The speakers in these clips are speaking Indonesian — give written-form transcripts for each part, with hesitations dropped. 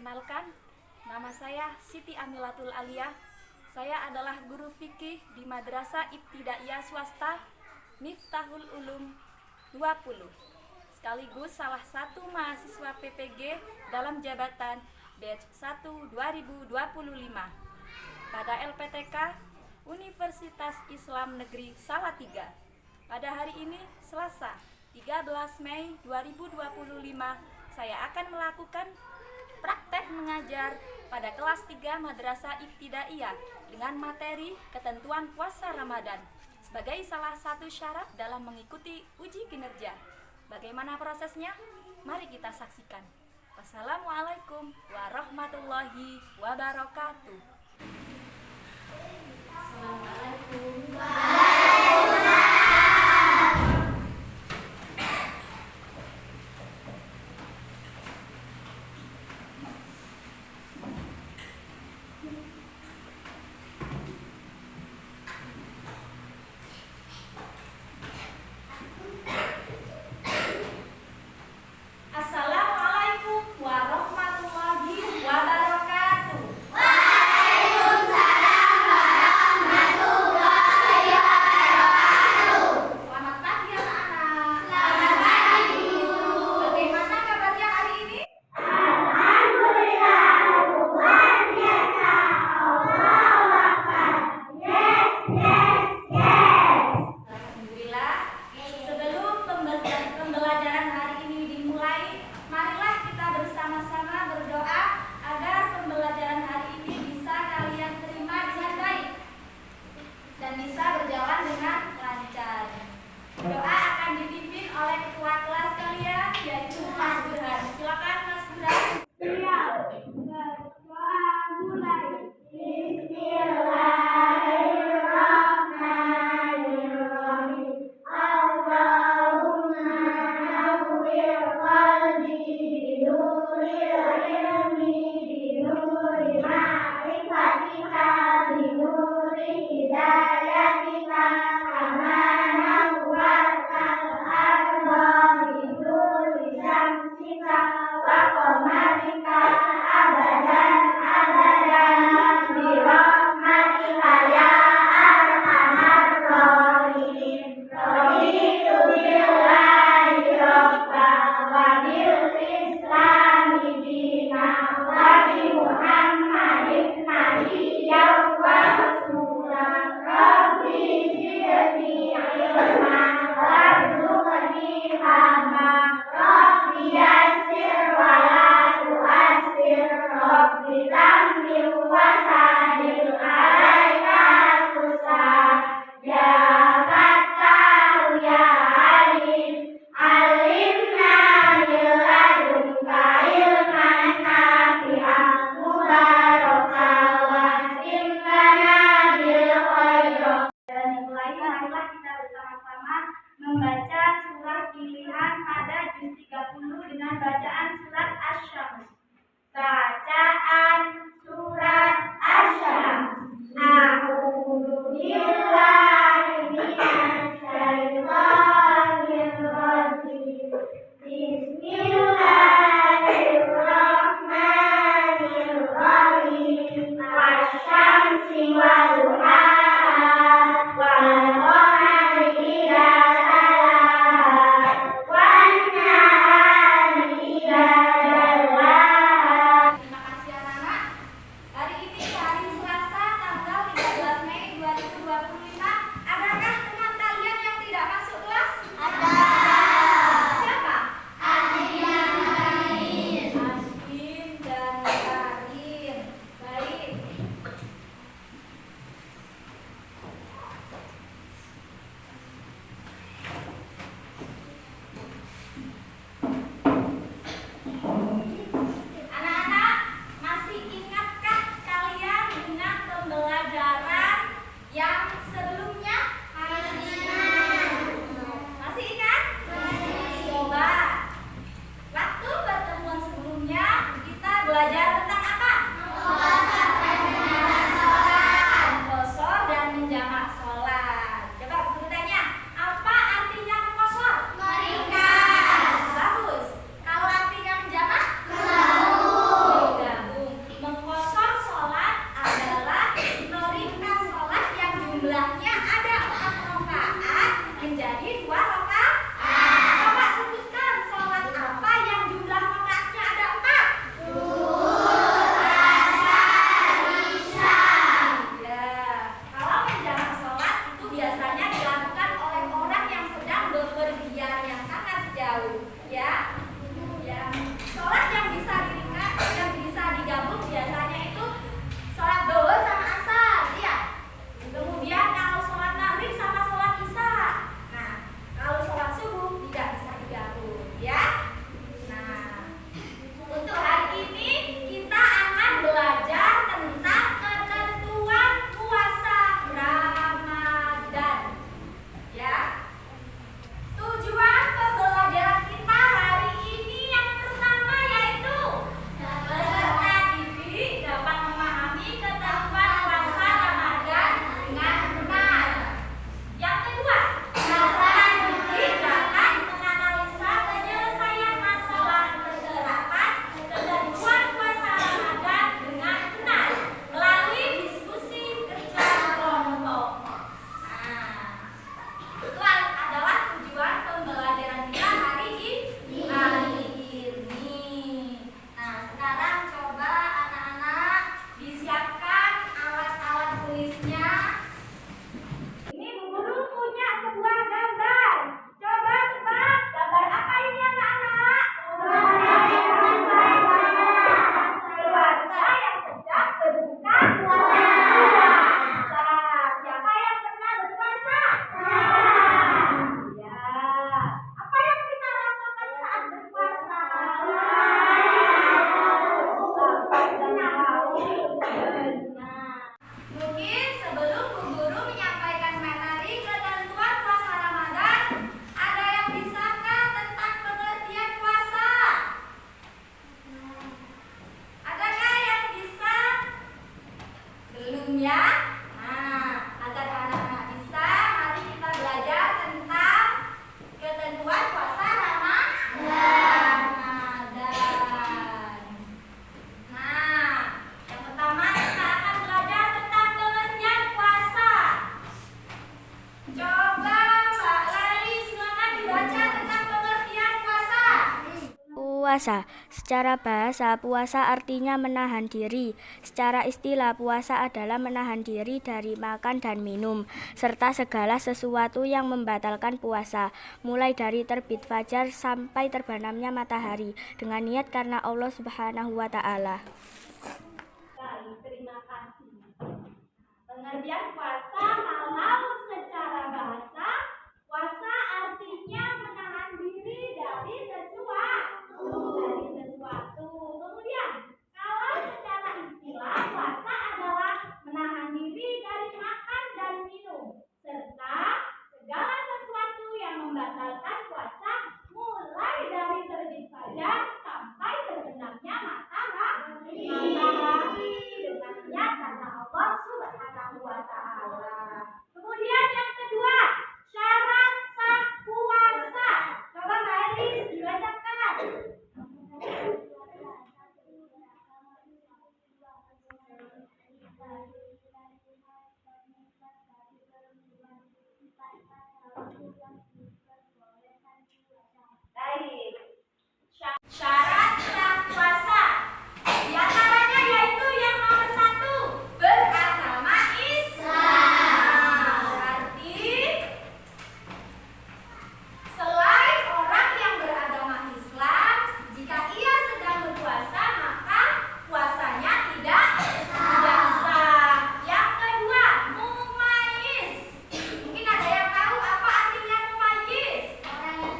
Perkenalkan, nama saya Siti Amilatul Aliyah. Saya adalah guru fikih di Madrasah Ibtidaiyah Swasta Miftahul Ulum 20, sekaligus salah satu mahasiswa PPG dalam jabatan Batch 1 2025 pada LPTK Universitas Islam Negeri Salatiga. Pada hari ini, Selasa 13 Mei 2025, saya akan melakukan praktek mengajar pada kelas 3 Madrasah Ibtidaiyah dengan materi ketentuan puasa Ramadan sebagai salah satu syarat dalam mengikuti uji kinerja. Bagaimana prosesnya? Mari kita saksikan. Wassalamualaikum warahmatullahi wabarakatuh. Assalamualaikum. Doa akan dipimpin oleh ketua kelas kalian, yaitu Mas Burhan. Silakan Mas Burhan. Doa mulai. Bismillahirrahmanirrahim. Allahumma nawwir qalbi binuril ilmi binuri ma'rifatika binuri hidayatika kama membaca surat pilihan pada juz 30 dengan bacaan surat Asy-Syams. Bacaan surat Asy-Syams. A'udzu billahi minasy syaithanir rajim. Bismillahirrahmanirrahim. Wasy-syamsi wa duhaha wal qamari idza Puasa. Secara bahasa, puasa artinya menahan diri. Secara istilah, puasa adalah menahan diri dari makan dan minum, serta segala sesuatu yang membatalkan puasa, mulai dari terbit fajar sampai terbenamnya matahari, dengan niat karena Allah Subhanahu wa Ta'ala. Baik, terima kasih. Pengertian puasa kalau secara bahasa, puasa artinya menahan diri dari sesuatu. Kemudian, kalau secara istilah, puasa adalah menahan diri dari makan dan minum, serta segala sesuatu yang membatalkan puasa, mulai dari terbit fajar sampai terbenamnya matahari dengan niat karena Allah Subhanahu wa Ta'ala. Kemudian yang kedua, syarat sah puasa. Coba Mbak Elis dibacakan. Baik. Syarat sah puasa di antaranya yaitu yang nomor 1, beragama Islam. Berarti selain orang yang beragama Islam, jika ia sedang berpuasa maka puasanya tidak sah. Yang kedua, mumayyiz. Mungkin ada yang tahu apa artinya mumayyiz? Orang yang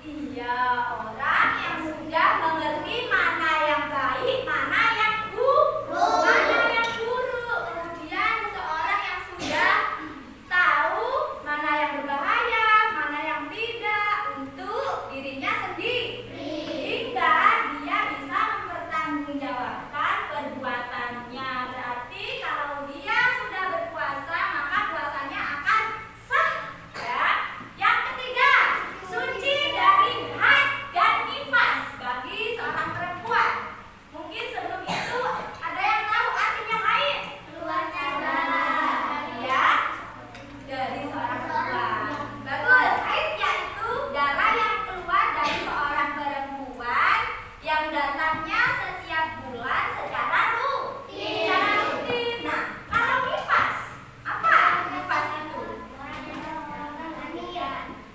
iya, orang yang sudah mengerti mana yang baik, mana yang buruk. Kemudian seseorang yang sudah tahu mana yang berbahaya, mana yang tidak untuk dirinya sendiri, hingga dia bisa mempertanggungjawabkan perbuatannya. Berarti kalau dia sudah berpuasa maka puasanya akan sah, ya. Yang ketiga, suci dari haid dan nifas bagi seorang perempuan. Mungkin sebelum itu ada yang tahu artinya haid? Keluarnya darah, ya, dari seorang perempuan. Bagus, haid yaitu darah yang keluar dari seorang perempuan yang datangnya setiap bulan secara rutin. Nah, kalau nifas, apa nifas itu?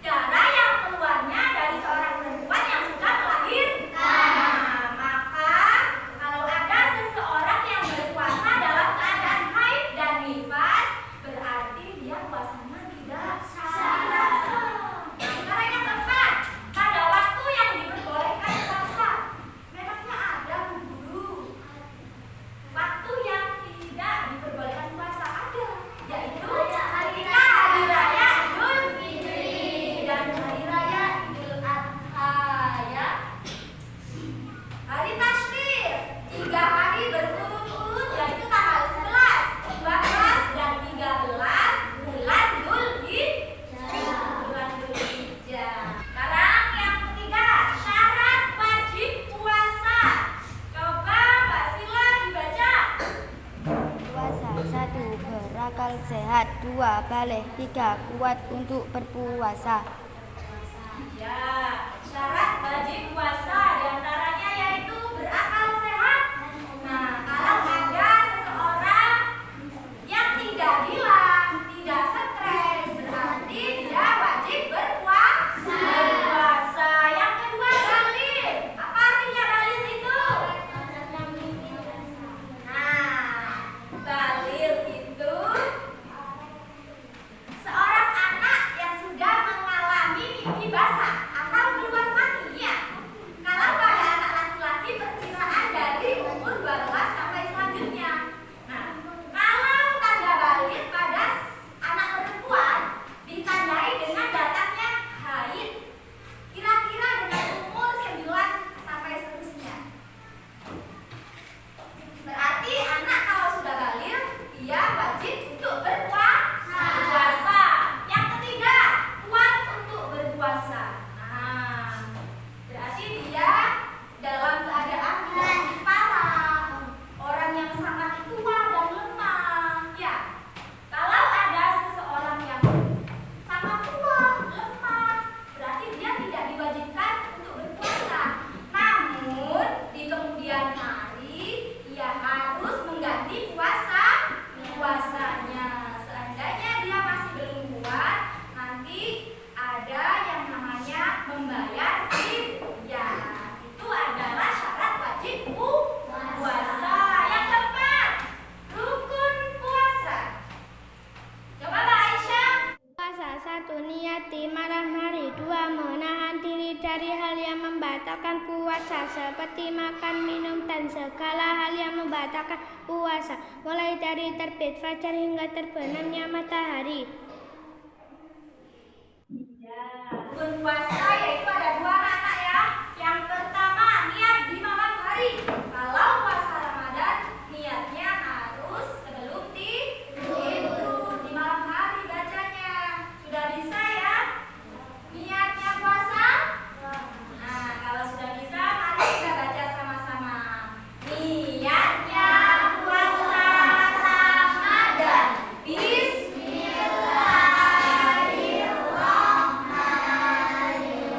Darah yang keluarnya dari seorang perempuan yang sudah melahirkan. Nah, maka kalau ada seseorang yang berpuasa dalam keadaan haid dan nifas, berarti dia puasanya tidak sah. Nah, sekarang yang keempat, pada waktu yang diperbolehkan puasa, memangnya ada guru? Waktu yang tidak diperbolehkan puasa ada, yaitu ketika hari raya Idul Fitri dan hari raya Idul Adha, ya. Hari Tasyrik 3 hari berurut-urut, yaitu tanggal 11, 12 dan 13 bulan Dzulhijjah. Sekarang yang ketiga, syarat wajib puasa. Coba Mbak Sila dibaca. Puasa 1. Berakal sehat. 2. Balik. 3. Kuat untuk berpuasa. Ya, syarat wajib puasa diantaranya yaitu berakal sehat. Nah, kalau ada seseorang yang tidak hilang, tidak stres, berarti dia wajib berpuasa. Yang kedua, dalil. Apa artinya dalil itu? Nah, dalil itu seorang anak yang sudah mengalami mimpi basah atau keluar mani, ya. segala hal yang membatalkan puasa, mulai dari terbit fajar hingga terbenamnya matahari. Rukun puasa yaitu ada dua anak ya. Yang pertama niat di malam hari. Kalau puasa Ramadan niatnya harus sebelum tidur di malam hari bacanya. Sudah bisa ya? Niatnya puasa? Nah, kalau sudah bisa mari kita baca sama-sama. Niatnya puasa Ramadan. Bismillahirrahmanirrahim.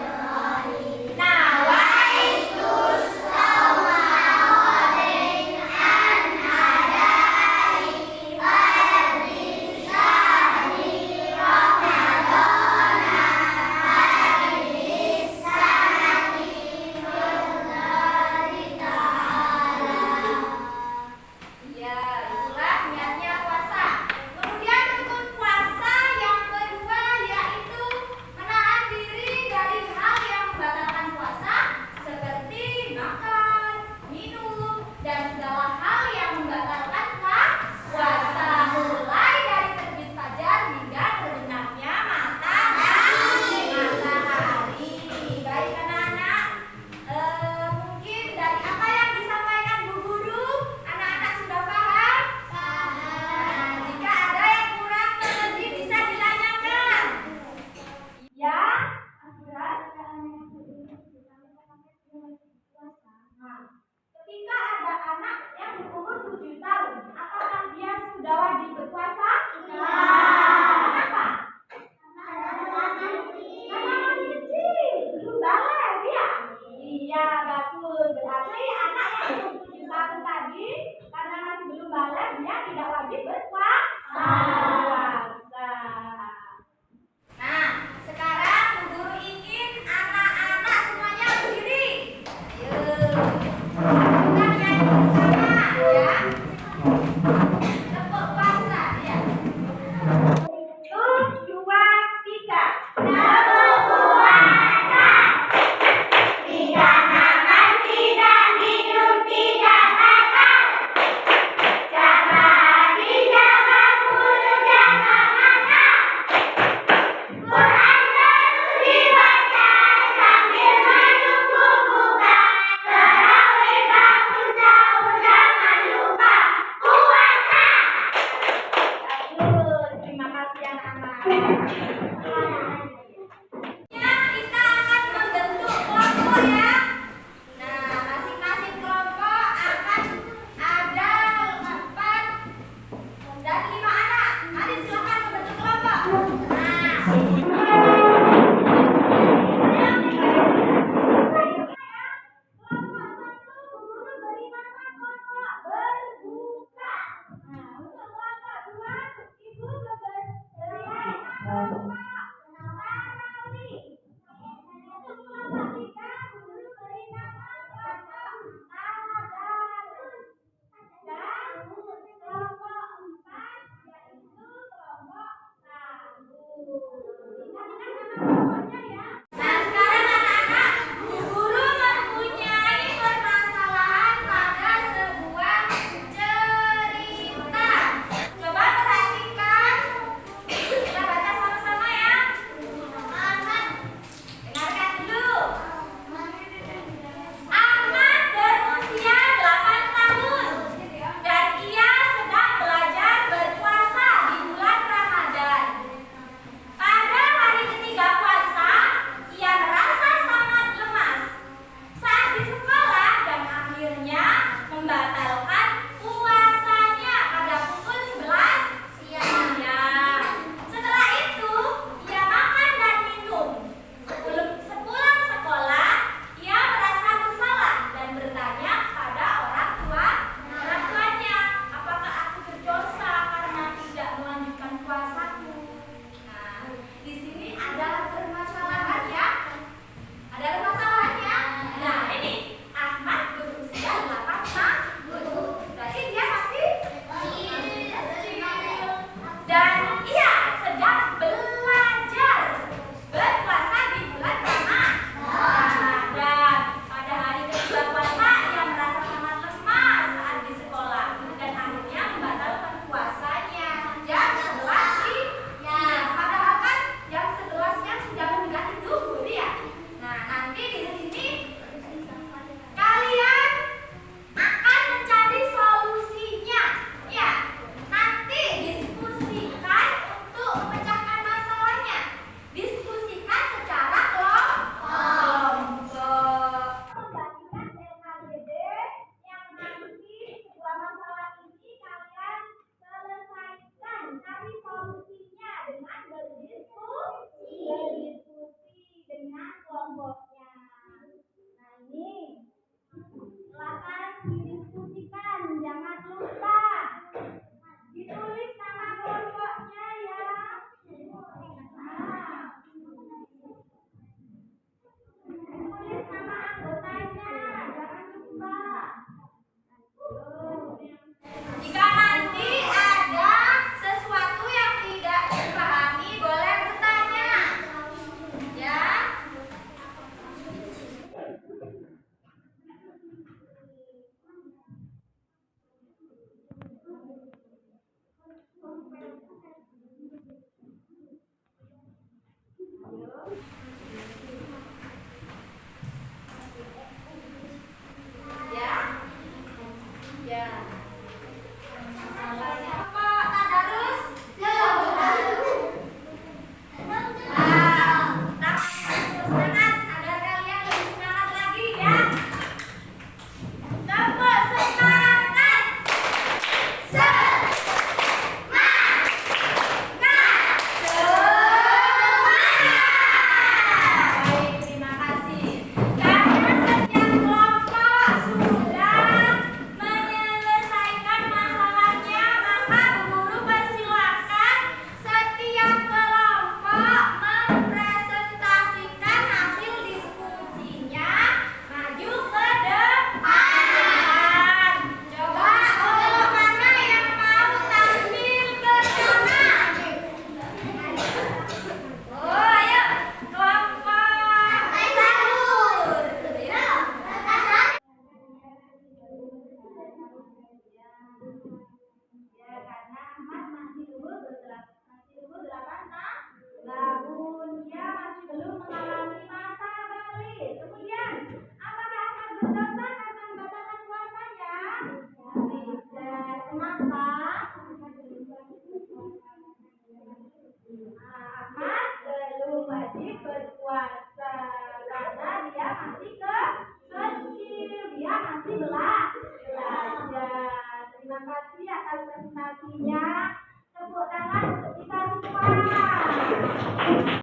pastinya. Tepuk tangan untuk kita semua.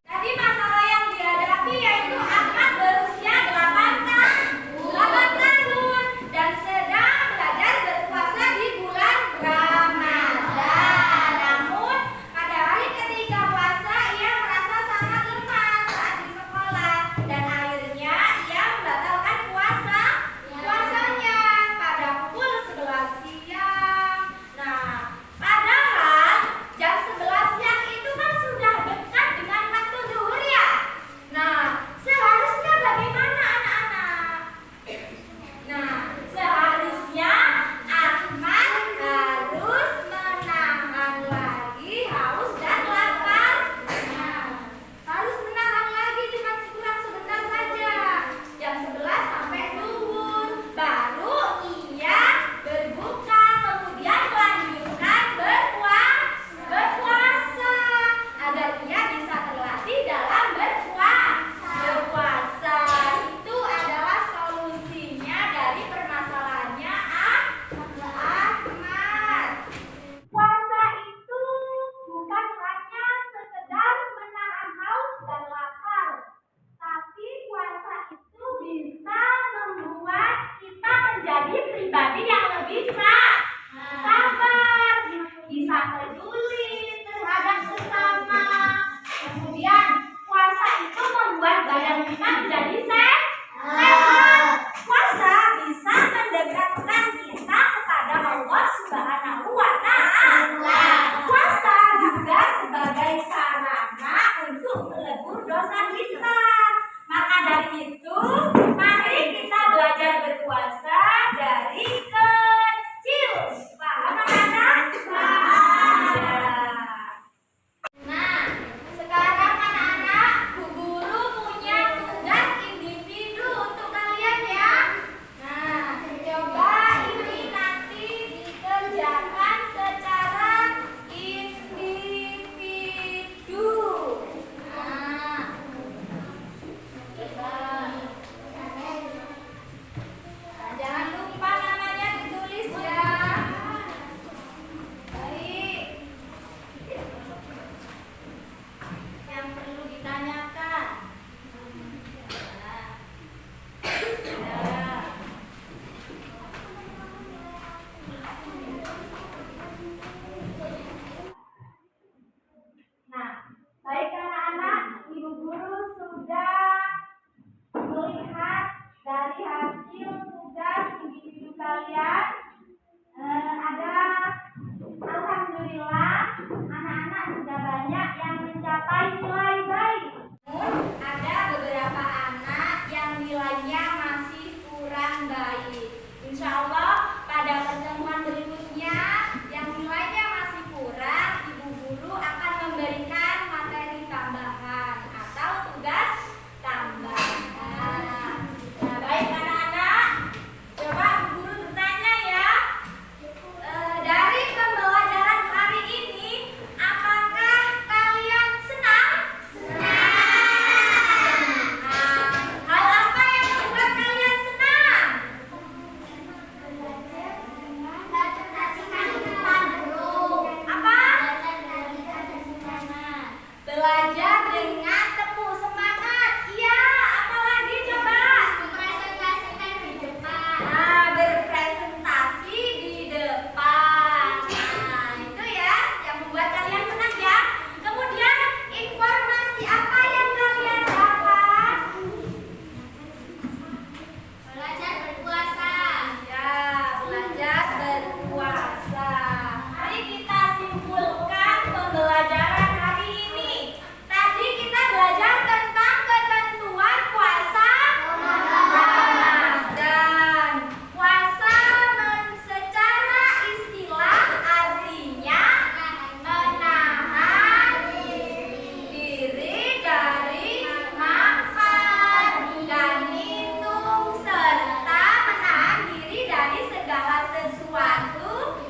Tadi masalah yang dihadapi yaitu Ahmad berusia 8 tahun dan sedang belajar berpuasa di bulan Ramadan. Namun pada hari ketiga puasa ia merasa sangat lemas saat di sekolah dan akhirnya ia membatalkan puasanya pada pukul 11 siang. Nah, padahal jam 11 siang itu kan sudah dekat dengan waktu zuhur ya. Nah, seharusnya bagaimana anak-anak? Nah, seharusnya Ahmad harus menahan lagi haus dan lapar. Nah, harus menahan lagi cuma kurang sebentar saja. Jam 11 sampai zuhur. Baru ia berbuka, kemudian melanjutkan berpuasa agar ia bisa terlatih dalam berpuasa. Itu adalah solusinya dari permasalahannya Ahmad. Puasa itu bukan hanya sekedar menahan haus dan lapar, tapi puasa itu bisa membuat kita menjadi pribadi yang lebih sabar, bisa peduli terhadap sesama. Kemudian puasa itu membuat badan kita menjadi sehat. Puasa bisa mendekatkan kita kepada Allah Subhanahu wa Ta'ala. Puasa juga sebagai sarana untuk melebur dosa kita. Maka dari itu, mari kita belajar berpuasa dari kecil. Paham anak-anak? Nah, sekarang anak-anak, Bu Guru punya tugas individu untuk kalian ya. Nah, coba ini nanti dikerjakan secara individu. Nah, jangan lupa namanya ditulis ya. Baik. Yang perlu ditanyakan. Nah, baik anak-anak, Ibu Guru sudah melihat dari hasil tugas individu kalian. Alhamdulillah, anak-anak sudah banyak yang mencapai nilai baik. Namun, ada beberapa anak yang nilainya masih kurang baik. Insya Allah, pada pertemuan berikutnya yang nilainya masih kurang, Ibu Guru akan memberikan materi tambahan atau tugas tambahan. Nah, baik anak-anak, coba Bu Guru bertanya ya. Dari pembelajaran hari ini, apakah kalian senang? Senang. Hal apa yang membuat kalian senang? Apa? Belajar dengan tepuh semangat. Iya, apalagi coba? Mempresentasikan di depan. Nah, berpresentasi di depan. Nah, itu ya yang membuat kalian senang ya. Kemudian informasi apa yang kalian dapat? Belajar berpuasa. Ya, belajar berpuasa. Mari kita simpulkan pembelajaran hari ini. Tadi kita belajar tentang ketentuan puasa Ramadan. Puasa secara istilah artinya menahan diri dari makan dan minum serta menahan diri dari segala sesuatu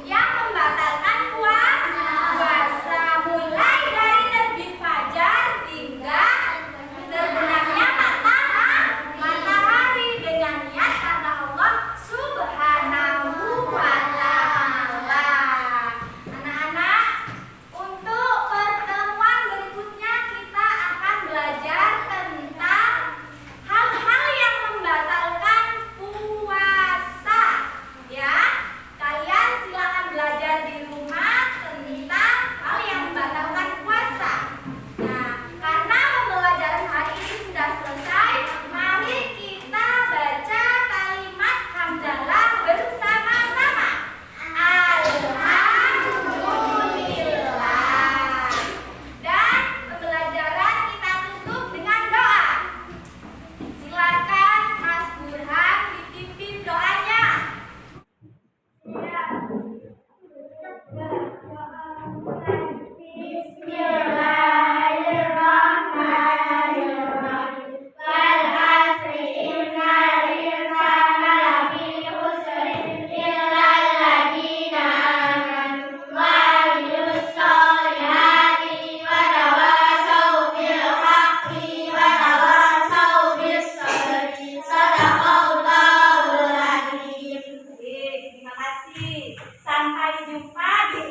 Sampai jumpa di